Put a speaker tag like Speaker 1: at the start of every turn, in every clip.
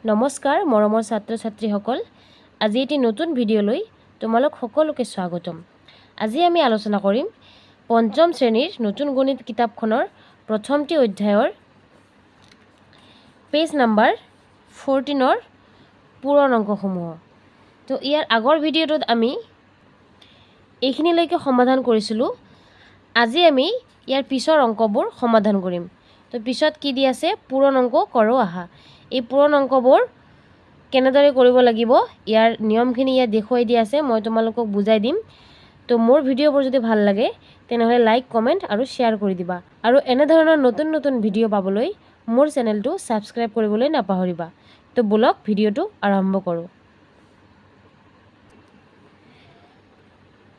Speaker 1: নমস্কাৰ মৰমৰ ছাত্ৰ ছাত্ৰীসকল, আজি এটি নতুন ভিডিঅ'লৈ তোমালোক সকলোকে স্বাগতম। আজি আমি আলোচনা কৰিম পঞ্চম শ্ৰেণীৰ নতুন গণিত কিতাপখনৰ প্ৰথমটি অধ্যায়ৰ পেজ নাম্বাৰ 14ৰ পূৰণ অংকসমূহ। তো ইয়াৰ আগৰ ভিডিঅ'টোত আমি এইখিনিলৈকে সমাধান কৰিছিলোঁ। আজি আমি ইয়াৰ পিছৰ অংকবোৰ সমাধান কৰিম। তো পিছত কি দি আছে, পূৰণ অংক কৰোঁ আহা। এই পূৰণ অংকবোৰ কেনেদৰে কৰিব লাগিব ইয়াৰ নিয়মখিনি ইয়াত দেখুৱাই দিয়া আছে, মই তোমালোকক বুজাই দিম। তো মোৰ ভিডিঅ'বোৰ যদি ভাল লাগে তেনেহ'লে লাইক, কমেণ্ট আৰু শ্বেয়াৰ কৰি দিবা। আৰু এনেধৰণৰ নতুন নতুন ভিডিঅ' পাবলৈ মোৰ চেনেলটো ছাবস্ক্ৰাইব কৰিবলৈ নাপাহৰিবা। তো বলক ভিডিঅ'টো আৰম্ভ কৰোঁ।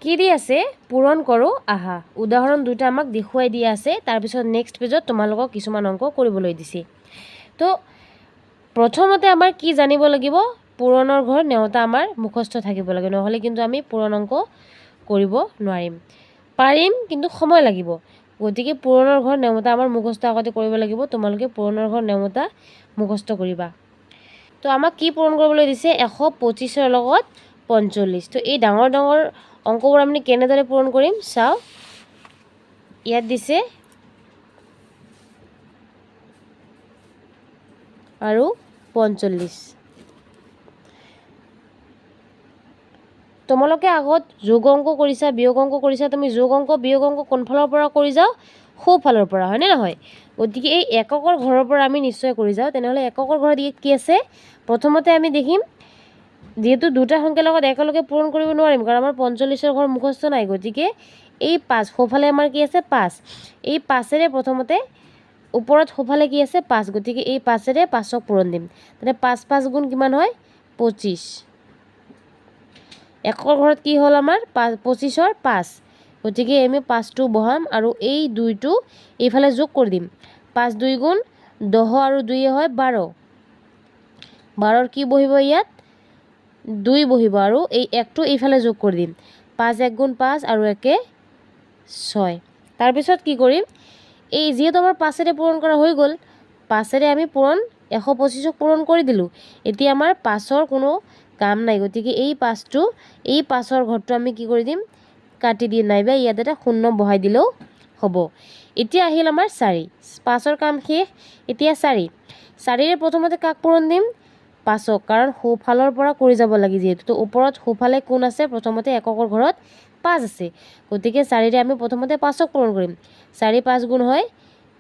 Speaker 1: কি দি আছে, পূৰণ কৰোঁ আহা। উদাহৰণ দুটা আমাক দেখুৱাই দিয়া আছে, তাৰপিছত নেক্সট পেজত তোমালোকক কিছুমান অংক কৰিবলৈ দিছে। তো প্ৰথমতে আমাৰ কি জানিব লাগিব, পূৰণৰ ঘৰ নেওতা আমাৰ মুখস্থ থাকিব লাগে, নহ'লে কিন্তু আমি পূৰণ অংক কৰিব নোৱাৰিম। পাৰিম কিন্তু সময় লাগিব, গতিকে পূৰণৰ ঘৰ নেওতা আমাৰ মুখস্থ আগতে কৰিব লাগিব। তোমালোকে পূৰণৰ ঘৰ নেওতা মুখস্থ কৰিবা। তো আমাক কি পূৰণ কৰিবলৈ দিছে, 125ৰ লগত 45। তো এই ডাঙৰ ডাঙৰ অংকবোৰ আমি কেনেদৰে পূৰণ কৰিম চাওঁ। ইয়াত দিছে আৰু 45। তোমালোকে আগত যোগ অংক কৰিছা, বিয়োগ অংক কৰিছা। তুমি যোগ অংক বিয়োগ অংক কোনফালৰ পৰা কৰি যাওঁ, সোঁফালৰ পৰা, হয়নে নহয়? গতিকে এই এককৰ ঘৰৰ পৰা আমি নিশ্চয় কৰি যাওঁ। তেনেহ'লে এককৰ ঘৰত কি আছে, প্ৰথমতে আমি দেখিম যিহেতু দুটা সংখ্যাৰ লগত একেলগে পূৰণ কৰিব নোৱাৰিম, কাৰণ আমাৰ 45ৰ ঘৰ মুখস্থ নাই। গতিকে এই 5, সোঁফালে আমাৰ কি আছে 5, এই 5ৰে প্ৰথমতে ওপৰত সোঁফালে কি আছে 5, গতিকে এই 5ৰে 5ক পূৰণ দিম। তেনে 5 5 গুণ কিমান হয়, 25। একৰ ঘৰত কি হ'ল আমাৰ 25ৰ 5, গতিকে আমি 5টো বহাম আৰু এই 2টো এইফালে যোগ কৰি দিম। 5 2 গুণ 10 আৰু 2 হয় 12। 12ৰ কি বহিব, ইয়াত 2 বহিব আৰু এই 1টো এইফালে যোগ কৰি দিম। 5 1 গুণ 5 আৰু 1 6। তাৰপিছত কি কৰিম, এই যিহেতু আমাৰ 5ৰে পূৰণ কৰা হৈ গ'ল, 5ৰে আমি পূৰণ 125ক পূৰণ কৰি দিলোঁ। এতিয়া আমাৰ 5ৰ কোনো কাম নাই, গতিকে এই 5টো এই 5ৰ ঘৰটো আমি কি কৰি দিম, কাটি দি নাইবা ইয়াত এটা শূন্য বহাই দিলেও হ'ব। এতিয়া আহিল আমাৰ 4, 5ৰ কাম শেষ। এতিয়া 4ৰে প্ৰথমতে কাক পূৰণ দিম, 5ক, কাৰণ সোঁফালৰ পৰা কৰি যাব লাগে যিহেতু। তো ওপৰত সোঁফালে কোন আছে, প্ৰথমতে এককৰ ঘৰত 5 আছে, গতিকে 4ৰে আমি প্ৰথমতে 5ক পূৰণ কৰিম। 4 5 গুণ হয়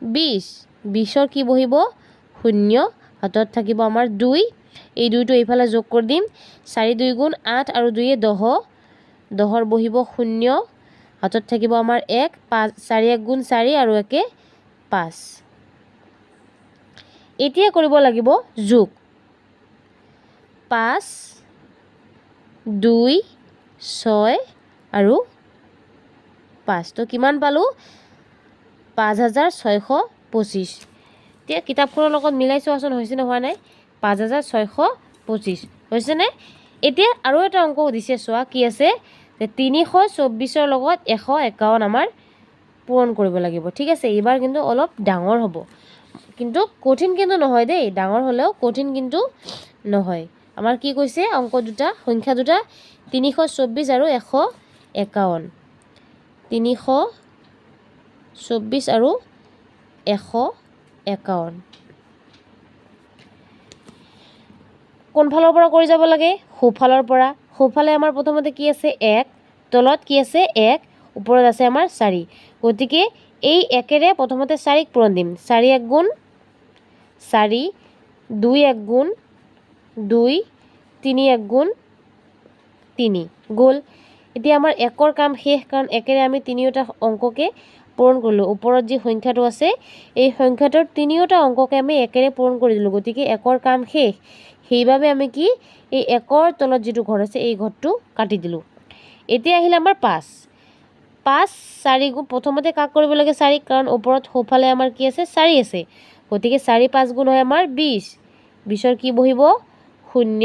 Speaker 1: 20। 20ৰ কি বহিব, শূন্য, হাতত থাকিব আমাৰ 2। এই 2টো এইফালে যোগ কৰি দিম। 4 2 গুণ 8 আৰু 2 10। 10ৰ বহিব শূন্য, হাতত থাকিব আমাৰ 1। 4 1 গুণ 4 আৰু 1 5। এতিয়া কৰিব লাগিব যোগ। 5 2 6 আৰু 5। তো কিমান পালোঁ, 5625। এতিয়া কিতাপখনৰ লগত মিলাই চোৱাচোন হৈছেনে হোৱা নাই, 5625 হৈছেনে? এতিয়া আৰু এটা অংক দিছে, চোৱা কি আছে, যে 324ৰ লগত 151 আমাৰ পূৰণ কৰিব লাগিব। ঠিক আছে, এইবাৰ কিন্তু অলপ ডাঙৰ হ'ব, কিন্তু কঠিন কিন্তু নহয় দেই, ডাঙৰ হ'লেও কঠিন কিন্তু নহয়। আমাৰ কি কৈছে, অংক দুটা, সংখ্যা দুটা 324 আৰু 151। 324 আৰু 151 কোনফালৰ পৰা কৰি যাব লাগে, সোঁফালৰ পৰা। সোঁফালে আমাৰ প্ৰথমতে কি আছে 1, তলত কি আছে 1, ওপৰত আছে আমাৰ 4, গতিকে এই 1ৰে প্ৰথমতে 4ক পূৰণ দিম। 4 1 গুণ 4, 2 1 গুণ 2, 3 1 গুণ 3 গ'ল। এতিয়া আমাৰ 1ৰ কাম শেষ, কাৰণ 1ৰে আমি 3টা অংককে পূৰণ কৰিলোঁ। ওপৰত যি সংখ্যাটো আছে এই সংখ্যাটোৰ 3টা অংককে আমি 1ৰে পূৰণ কৰি দিলোঁ, গতিকে 1ৰ কাম শেষ। সেইবাবে আমি কি, এই 1ৰ তলত যিটো ঘৰ আছে এই ঘৰটো কাটি দিলোঁ। এতিয়া আহিলে আমাৰ 5 4 গুণ, প্ৰথমতে কাক কৰিব লাগে 4ক, কাৰণ ওপৰত সোঁফালে আমাৰ কি আছে 4 আছে, গতিকে 4 5 গুণ হয় আমাৰ 20। 20ৰ কি বহিব, শূন্য,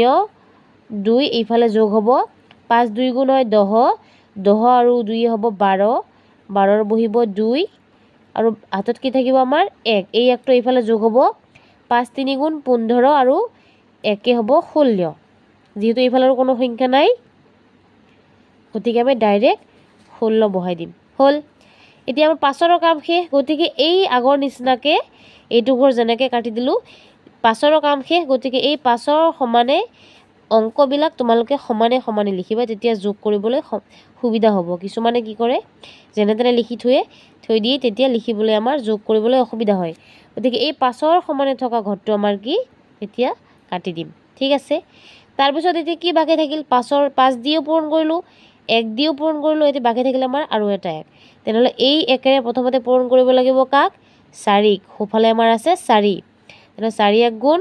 Speaker 1: 2 এইফালে যোগ হ'ব। 5 2 গুণ হয় 10। 10 আৰু 2 হ'ব 12। 12ৰ বহিব 2 আৰু হাতত কি থাকিব আমাৰ 1। এই 1টো এইফালে যোগ হ'ব। 5 3 গুণ 15 আৰু একে হ'ব 16 যেহেতু এইফালৰ কোনো সংখ্যা নাই গতিকে আমি ডাইৰেক্ট 16 বহাই দিম হ'ল এতিয়া আমাৰ 5ৰ কাম শেষ গতিকে এই আগৰ নিচিনাকে এইটো ঘৰ যেনেকৈ কাটি দিলোঁ 5ৰ কাম শেষ গতিকে এই 5ৰ সমানে অংকবিলাক তোমালোকে সমানে সমানে লিখিবা তেতিয়া যোগ কৰিবলৈ সুবিধা হ'ব কিছুমানে কি কৰে যেনে তেনে লিখি থৈ দিয়ে তেতিয়া লিখিবলৈ আমাৰ যোগ কৰিবলৈ অসুবিধা হয় গতিকে এই 5ৰ সমানে থকা ঘৰটো আমাৰ কি এতিয়া কাটি দিম ঠিক আছে তাৰপিছত এতিয়া কি বাকি থাকিল 5 দিও পূৰণ কৰিলোঁ 1 দিও পূৰণ কৰিলোঁ এতিয়া বাকি থাকিল আমাৰ আৰু এটা 1 তেনেহ'লে এই 1ৰে প্ৰথমতে পূৰণ কৰিব লাগিব কাক 4ক সোঁফালে আমাৰ আছে 4 তেনেহ'লে 4 1 গুণ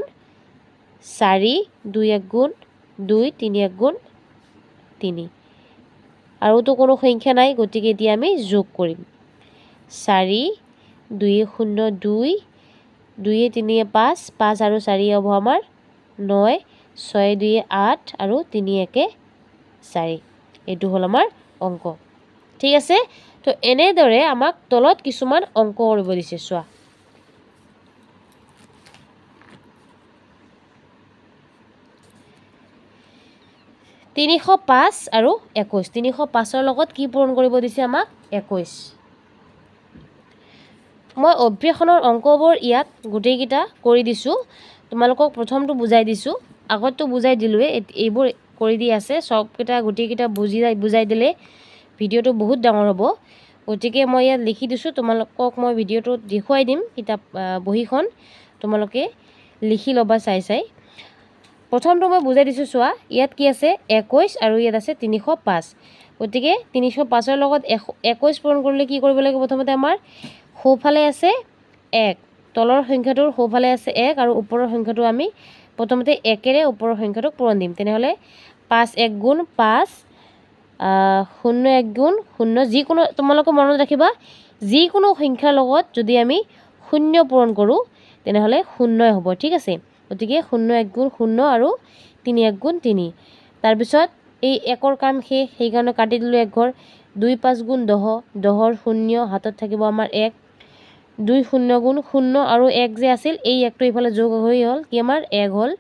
Speaker 1: 4 2 1 গুণ 2 3 1 গুণ 3 আৰুতো কোনো সংখ্যা নাই গতিকে এতিয়া আমি যোগ কৰিম 4 2 0 2 2 3 5 5 আৰু 4 হ'ব আমাৰ 9 6 2 8 আৰু 3 1 4 এইটো হ'ল আমাৰ অংক ঠিক আছে তো এনেদৰে আমাক তলত কিছুমান অংক কৰিব দিছে চোৱা 305 আৰু 21 305ৰ লগত কি পূৰণ কৰিব দিছে আমাক 21 মই অভ্যাসনৰ অংকবোৰ ইয়াত গোটেইকেইটা কৰি দিছোঁ তোমালোকক প্ৰথমটো বুজাই দিছোঁ আগততো বুজাই দিলোঁৱে এইবোৰ কৰি দি আছে সবকেইটা গোটেইকেইটা বুজাই দিলে ভিডিঅ'টো বহুত ডাঙৰ হ'ব গতিকে মই ইয়াত লিখি দিছোঁ তোমালোকক মই ভিডিঅ'টো দেখুৱাই দিম কিতাপ বহিখন তোমালোকে লিখি ল'বা চাই প্ৰথমটো মই বুজাই দিছোঁ চোৱা ইয়াত কি আছে 21 আৰু ইয়াত আছে 305 গতিকে 305ৰ লগত 21 পূৰণ কৰিলে কি কৰিব লাগিব প্ৰথমতে আমাৰ সোঁফালে আছে 1 তলৰ সংখ্যাটোৰ সোঁফালে আছে 1 আৰু ওপৰৰ সংখ্যাটো আমি প্ৰথমতে 1ৰে ওপৰৰ সংখ্যাটোক পূৰণ দিম তেনেহ'লে 5 1 গুণ 5 0 1 গুণ 0 যিকোনো তোমালোকে মনত ৰাখিবা যিকোনো সংখ্যাৰ লগত যদি আমি 0 পূৰণ কৰোঁ তেনেহ'লে 0 হ'ব ঠিক আছে গতিকে 0 1 গুণ 0 আৰু 3 1 গুণ 3 তাৰপিছত এই 1ৰ কাম শেষ সেইকাৰণে কাটি দিলোঁ 1 ঘৰ 2 5 গুণ 10 10ৰ 0 হাতত থাকিব আমাৰ 1 2 0 গুণ 0 আৰু 1 যে আছিল এই 1টো ইফালে যোগ হৈ হ'ল কি আমাৰ 1 হ'ল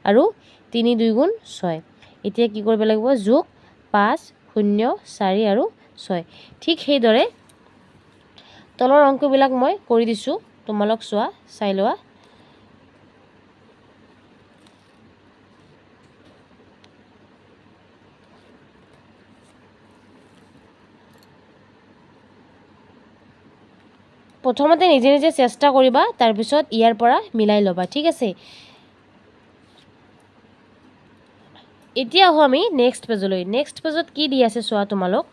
Speaker 1: আৰু 3 2 গুণ 6 এতিয়া কি কৰিব লাগিব যোগ 5 0 4 আৰু 6 ঠিক সেইদৰে তলৰ অংকবিলাক মই কৰি দিছোঁ তোমালোক চোৱা চাই লোৱা প্ৰথমতে নিজে নিজে চেষ্টা কৰিবা তাৰপিছত ইয়াৰ পৰা মিলাই ল'বা ঠিক আছে এতিয়া আহোঁ আমি নেক্সট পেজলৈ নেক্সট পেজত কি দি আছে চোৱা তোমালোক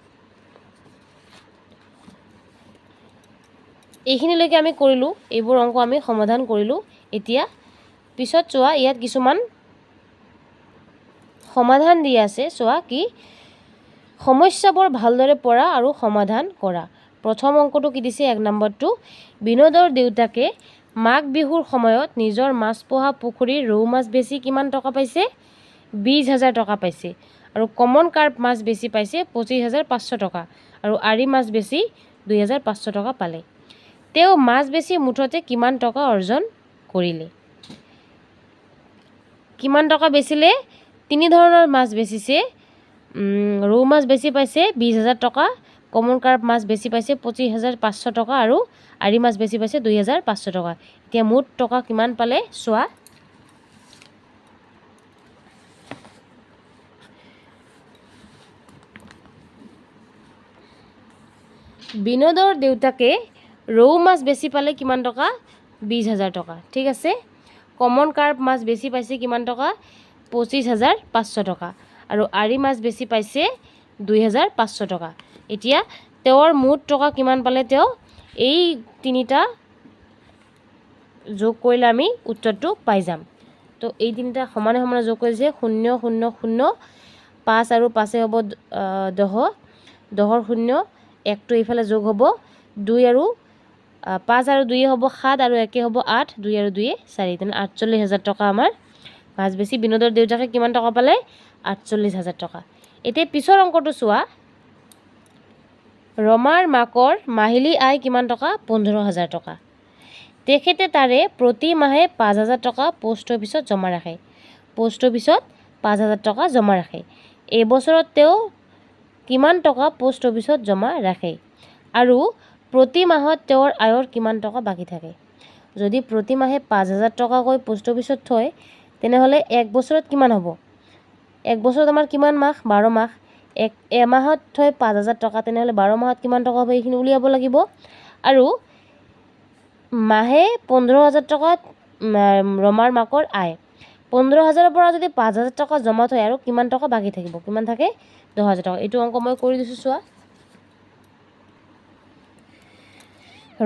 Speaker 1: এইখিনিলৈকে আমি কৰিলোঁ এইবোৰ অংক আমি সমাধান কৰিলোঁ এতিয়া পিছত চোৱা ইয়াত কিছুমান সমাধান দি আছে চোৱা কি সমস্যাবোৰ ভালদৰে পঢ়া আৰু সমাধান কৰা প্ৰথম অংকটো কি দিছে 1 নম্বৰটো বিনোদৰ দেউতাকে মাঘ বিহুৰ সময়ত নিজৰ মাছ পোহা পুখুৰীৰ ৰৌ মাছ বেছি কিমান টকা পাইছে 20,000 টকা পাইছে আৰু কমন কাৰ্প মাছ বেছি পাইছে 25,500 টকা আৰু আৰি মাছ বেছি 2,500 টকা পালে তেওঁ মাছ বেছি মুঠতে কিমান টকা অৰ্জন কৰিলে কিমান টকা বেচিলে তিনি ধৰণৰ মাছ বেচিছে ৰৌ মাছ বেছি পাইছে 20,000 টকা কমন কাৰ্প মাছ বেছি পাইছে 25,500 টকা আৰু আৰি মাছ বেছি পাইছে 2,500 টকা এতিয়া মুঠ টকা কিমান পালে চোৱা বিনোদৰ দেউতাকে ৰৌ মাছ বেছি পালে কিমান টকা 20,000 টকা ঠিক আছে কমন কাৰ্প মাছ বেছি পাইছে কিমান টকা 25,500 টকা আৰু আৰি মাছ বেছি পাইছে 2,500 টকা এতিয়া তেওঁৰ মুঠ টকা কিমান পালে তেওঁ এই তিনিটা যোগ কৰিলে আমি উত্তৰটো পাই যাম তো এই তিনিটা সমানে সমানে যোগ কৰিছে 0 0 0 5 আৰু 5 হ'ব 10 10ৰ 0 1টো এইফালে যোগ হ'ব 2 আৰু 5 আৰু 2 হ'ব 7 আৰু 1 হ'ব 8 2 আৰু 2 4 তেনে 48,000 টকা আমাৰ মাছ বেছি বিনোদৰ দেউতাকে কিমান টকা পালে 48,000 টকা এতিয়া পিছৰ অংকটো চোৱা ৰমাৰ মাকৰ মাহিলী আয় কিমান টকা 15,000 টকা তেখেতে তাৰে প্ৰতি মাহে 5,000 টকা পোষ্ট অফিচত জমা ৰাখে পোষ্ট অফিচত 5,000 টকা জমা ৰাখে। এই বছৰত তেওঁ কিমান টকা পোষ্ট অফিচত জমা ৰাখে আৰু প্ৰতি মাহত তেওঁৰ আয়ৰ কিমান টকা বাকী থাকে। যদি প্ৰতি মাহে 5,000 টকাকৈ পোষ্ট অফিচত থয় তেনেহ'লে এক বছৰত কিমান হ'ব? এক বছৰত আমাৰ কিমান মাহ? 12 মাহ। এমাহত থয় 5,000 টকা, তেনেহ'লে 12 মাহত কিমান টকা হ'ব এইখিনি উলিয়াব লাগিব। আৰু মাহে 15,000 টকাত ৰমাৰ মাকৰ আয়। 15,000ৰ পৰা যদি 5,000 টকা জমা থয় আৰু কিমান টকা বাকী থাকিব? কিমান থাকে? 10,000 টকা। এইটো অংক মই কৰি দিছোঁ চোৱা।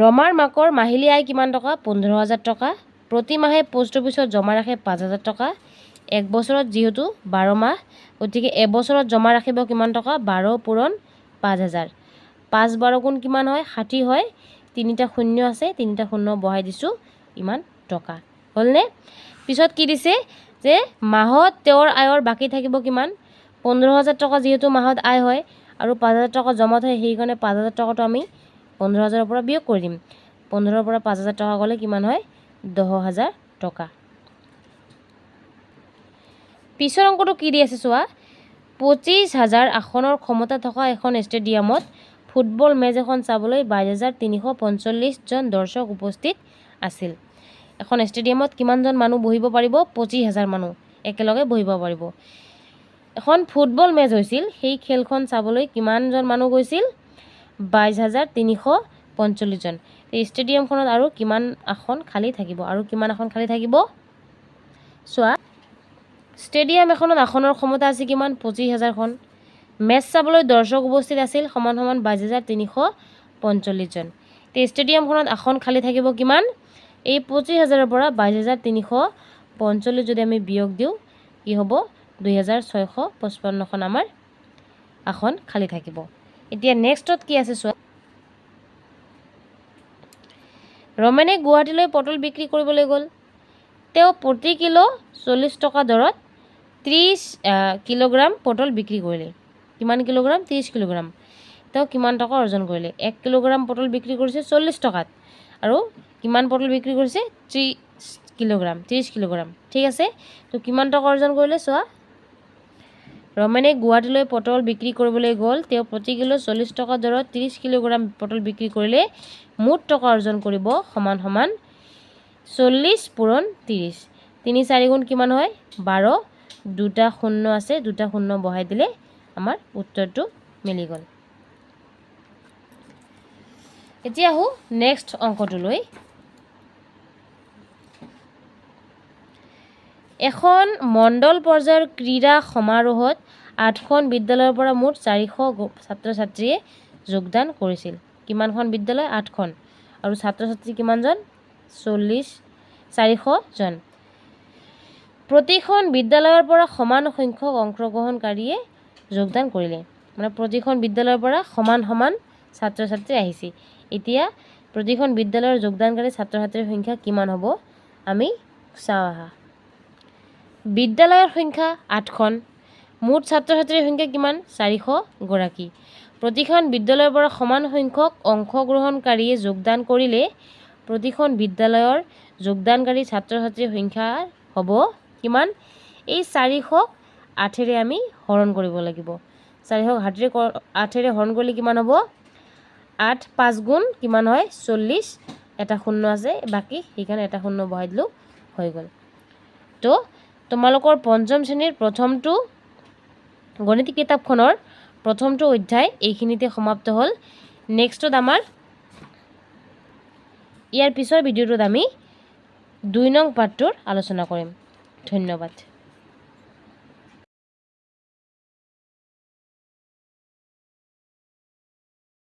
Speaker 1: ৰমাৰ মাকৰ মাহিলী আয় কিমান টকা? 15,000 টকা। প্ৰতি মাহে পোষ্ট অফিচত জমা ৰাখে 5,000 টকা। এক বছৰত যিহেতু 12 মাহ, গতিকে এবছৰত জমা ৰাখিব কিমান টকা? 12 পূৰণ 5,000। 5 12 গুণ কিমান হয়? 60 হয়। 3টা শূন্য আছে, 3টা শূন্য বহাই দিছোঁ, ইমান টকা। হ'লনে? পিছত কি দিছে যে মাহত তেওঁৰ আয়ৰ বাকী থাকিব কিমান? 15,000 টকা যিহেতু মাহত আয় হয় আৰু 5,000 টকা জমা থয়, সেইকাৰণে 5,000 টকাটো আমি 15,000ৰ পৰা বিয়োগ কৰি দিম। 15ৰ পৰা 5,000 টকা গ'লে কিমান হয়? 10,000 টকা। পিছৰ অংকটো কি দি আছে চোৱা। 25,000 আসনৰ ক্ষমতা থকা এখন ষ্টেডিয়ামত ফুটবল মেচ এখন চাবলৈ 22,345 জন দৰ্শক উপস্থিত আছিল। এখন ষ্টেডিয়ামত কিমানজন মানুহ বহিব পাৰিব? 25,000 মানুহ একেলগে বহিব পাৰিব। এখন ফুটবল মেচ হৈছিল, সেই খেলখন চাবলৈ কিমানজন মানুহ গৈছিল? 22,345 জন। এই ষ্টেডিয়ামখনত আৰু কিমান আসন খালী থাকিব? আৰু কিমান আসন খালী থাকিব চোৱা। ষ্টেডিয়াম এখনত আসনৰ ক্ষমতা আছে কিমান? 25,000খন। মেচ চাবলৈ দৰ্শক উপস্থিত আছিল সমান 22,345 জন। এই ষ্টেডিয়ামখনত আসন খালী থাকিব কিমান? এই 25,000ৰ পৰা 22,345 যদি আমি বিয়োগ দিওঁ কি হ'ব? 2,655খন আমাৰ আসন খালী থাকিব। এতিয়া নেক্সটত কি আছে চোৱা। ৰমেনে গুৱাহাটীলৈ পটল বিক্ৰী কৰিবলৈ গ'ল। তেওঁ প্ৰতি কিলো 40 টকা দৰত 30 কিলোগ্ৰাম পটল বিক্ৰী কৰিলে। কিমান কিলোগ্ৰাম? 30 কিলোগ্ৰাম। তেওঁ কিমান টকা অৰ্জন কৰিলে? 1 কিলোগ্ৰাম পটল বিক্ৰী কৰিছে 40 টকাত আৰু কিমান পটল বিক্ৰী কৰিছে? 30 কিলোগ্ৰাম। ঠিক আছে, তো কিমান টকা অৰ্জন কৰিলে চোৱা। ৰমেনে গুৱাহাটীলৈ পটল বিক্ৰী কৰিবলৈ গ'ল। তেওঁ প্ৰতি কিলো 40 টকা দৰত 30 কিলোগ্ৰাম পটল বিক্ৰী কৰিলে। মুঠ টকা অৰ্জন কৰিব সমান 40 পূৰণ 30। 3 4 গুণ কিমান হয়? 12। 2টা শূন্য আছে, 2টা শূন্য বহাই দিলে আমাৰ উত্তৰটো মিলি গ'ল। এতিয়া আহোঁ নেক্সট অংকটোলৈ। এখন মণ্ডল পৰ্যায়ৰ ক্ৰীড়া সমাৰোহত 8খন বিদ্যালয়ৰ পৰা মুঠ 400 ছাত্ৰ ছাত্ৰীয়ে যোগদান কৰিছিল। কিমানখন বিদ্যালয়? 8খন। আৰু ছাত্ৰ ছাত্ৰী কিমানজন? 400 জন। প্ৰতিখন বিদ্যালয়ৰ পৰা সমান সংখ্যক অংশগ্ৰহণকাৰীয়ে যোগদান কৰিলে। মানে প্ৰতিখন বিদ্যালয়ৰ পৰা সমান ছাত্ৰ ছাত্ৰী আহিছে। এতিয়া প্ৰতিখন বিদ্যালয়ৰ যোগদানকাৰী ছাত্ৰ ছাত্ৰীৰ সংখ্যা কিমান হ'ব আমি চাওঁ আহা। বিদ্যালয়ৰ সংখ্যা 8খন, মুঠ ছাত্ৰ ছাত্ৰীৰ সংখ্যা কিমান? 400 গৰাকী। প্ৰতিখন বিদ্যালয়ৰ পৰা সমান সংখ্যক অংশগ্ৰহণকাৰীয়ে যোগদান কৰিলে প্ৰতিখন বিদ্যালয়ৰ যোগদানকাৰী ছাত্ৰ ছাত্ৰীৰ সংখ্যা হ'ব কিমান? এই 400ক 8ৰে আমি হৰণ কৰিব লাগিব। 400ক 8ৰে হৰণ কৰিলে কিমান হ'ব? 8 5 গুণ কিমান হয়? 40। এটা শূন্য আছে বাকী, সেইকাৰণে এটা শূন্য বহাই দিলোঁ, হৈ গ'ল। তো তোমালোকৰ পঞ্চম শ্ৰেণীৰ প্ৰথমটো গণিত কিতাপখনৰ প্ৰথমটো অধ্যায় এইখিনিতে সমাপ্ত হ'ল। নেক্সটত আমাৰ ইয়াৰ পিছৰ ভিডিঅ'টোত আমি 2 নং পাৰ্টটোৰ আলোচনা কৰিম। ধন্যবাদ।